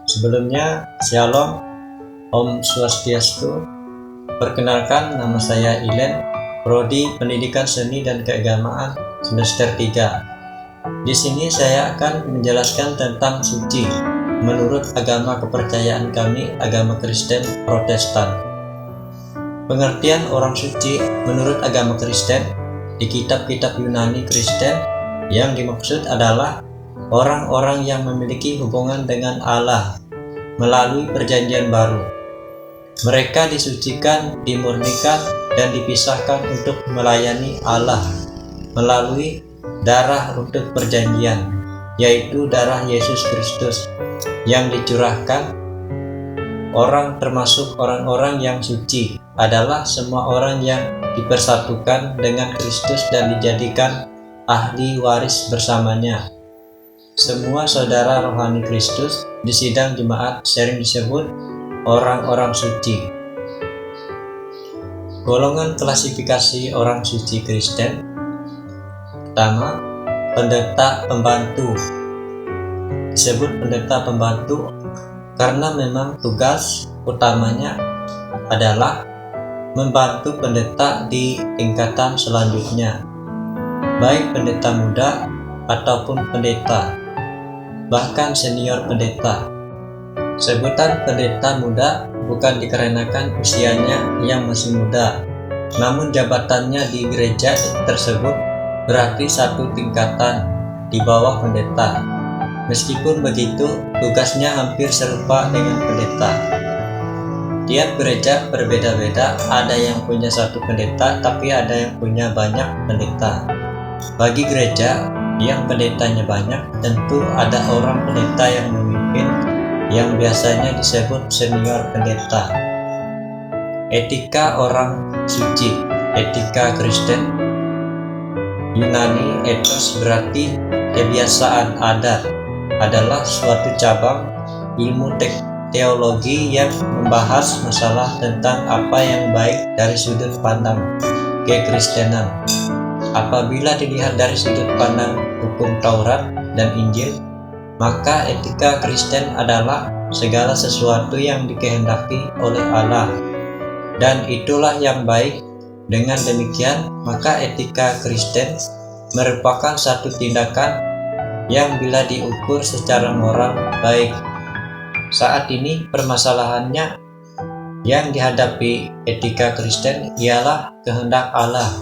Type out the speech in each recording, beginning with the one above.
Sebelumnya, Shalom, Om Swastiastu. Perkenalkan, nama saya Ilen, Prodi Pendidikan Seni dan Keagamaan semester 3. Di sini saya akan menjelaskan tentang suci menurut agama kepercayaan kami, agama Kristen Protestan. Pengertian orang suci menurut agama Kristen di kitab-kitab Yunani Kristen yang dimaksud adalah orang-orang yang memiliki hubungan dengan Allah melalui perjanjian baru. Mereka disucikan, dimurnikan, dan dipisahkan untuk melayani Allah melalui darah untuk perjanjian, yaitu darah Yesus Kristus yang dicurahkan. Orang termasuk orang-orang yang suci adalah semua orang yang dipersatukan dengan Kristus dan dijadikan ahli waris bersamanya. Semua saudara rohani Kristus di sidang jemaat sering disebut orang-orang suci. Golongan klasifikasi orang suci Kristen. Pertama, pendeta pembantu. Disebut pendeta pembantu karena memang tugas utamanya adalah membantu pendeta di tingkatan selanjutnya, baik pendeta muda ataupun pendeta, bahkan senior pendeta. Sebutan pendeta muda bukan dikarenakan usianya yang masih muda, namun jabatannya di gereja tersebut berarti satu tingkatan di bawah pendeta. Meskipun begitu, tugasnya hampir serupa dengan pendeta. Tiap gereja berbeda-beda, ada yang punya satu pendeta, tapi ada yang punya banyak pendeta. Bagi gereja yang pendetanya banyak, tentu ada orang pendeta yang memimpin, yang biasanya disebut senior pendeta. Etika orang suci, etika Kristen Yunani, ethos berarti kebiasaan adat, adalah suatu cabang ilmu teologi yang membahas masalah tentang apa yang baik dari sudut pandang kekristenan. Apabila dilihat dari sudut pandang hukum Taurat dan Injil, maka etika Kristen adalah segala sesuatu yang dikehendaki oleh Allah, dan itulah yang baik. Dengan demikian, maka etika Kristen merupakan satu tindakan yang bila diukur secara moral baik. Saat ini permasalahannya yang dihadapi etika Kristen ialah kehendak Allah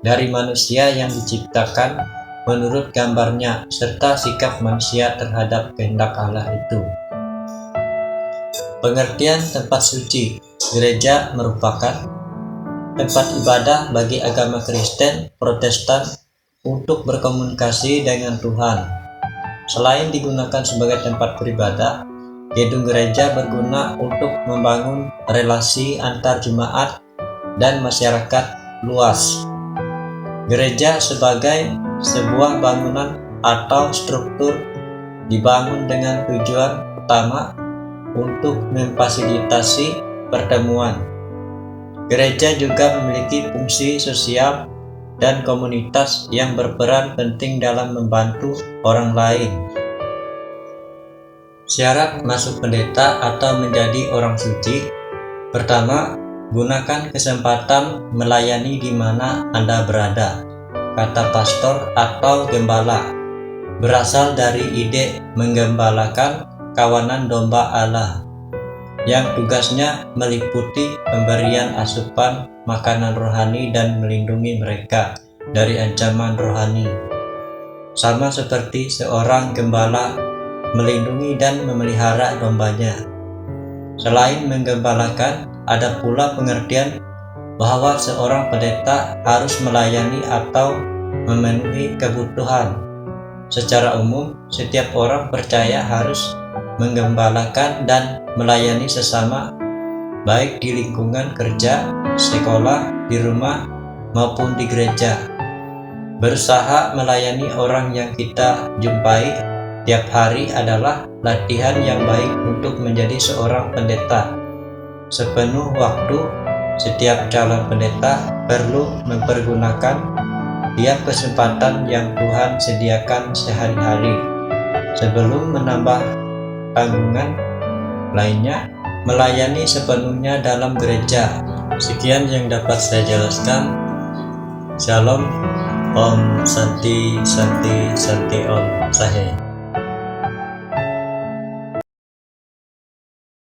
dari manusia yang diciptakan menurut gambarnya, serta sikap manusia terhadap kehendak Allah itu. Pengertian tempat suci. Gereja merupakan tempat ibadah bagi agama Kristen Protestan untuk berkomunikasi dengan Tuhan. Selain digunakan sebagai tempat beribadah, gedung gereja berguna untuk membangun relasi antar jemaat dan masyarakat luas. Gereja sebagai sebuah bangunan atau struktur dibangun dengan tujuan utama untuk memfasilitasi pertemuan. Gereja juga memiliki fungsi sosial dan komunitas yang berperan penting dalam membantu orang lain. Syarat masuk pendeta atau menjadi orang suci. Pertama, gunakan kesempatan melayani di mana Anda berada. Kata pastor atau gembala berasal dari ide menggembalakan kawanan domba Allah, yang tugasnya meliputi pemberian asupan makanan rohani dan melindungi mereka dari ancaman rohani. Sama seperti seorang gembala melindungi dan memelihara dombanya. Selain menggembalakan, ada pula pengertian bahwa seorang pendeta harus melayani atau memenuhi kebutuhan. Secara umum, setiap orang percaya harus menggembalakan dan melayani sesama, baik di lingkungan kerja, sekolah, di rumah, maupun di gereja. Berusaha melayani orang yang kita jumpai tiap hari adalah latihan yang baik untuk menjadi seorang pendeta. Sepenuh waktu, setiap calon pendeta perlu mempergunakan tiap kesempatan yang Tuhan sediakan sehari-hari. Sebelum menambah tanggungan, lainnya melayani sepenuhnya dalam gereja. Sekian yang dapat saya jelaskan. Shalom. Om Santi Santi Santi Om Sahe.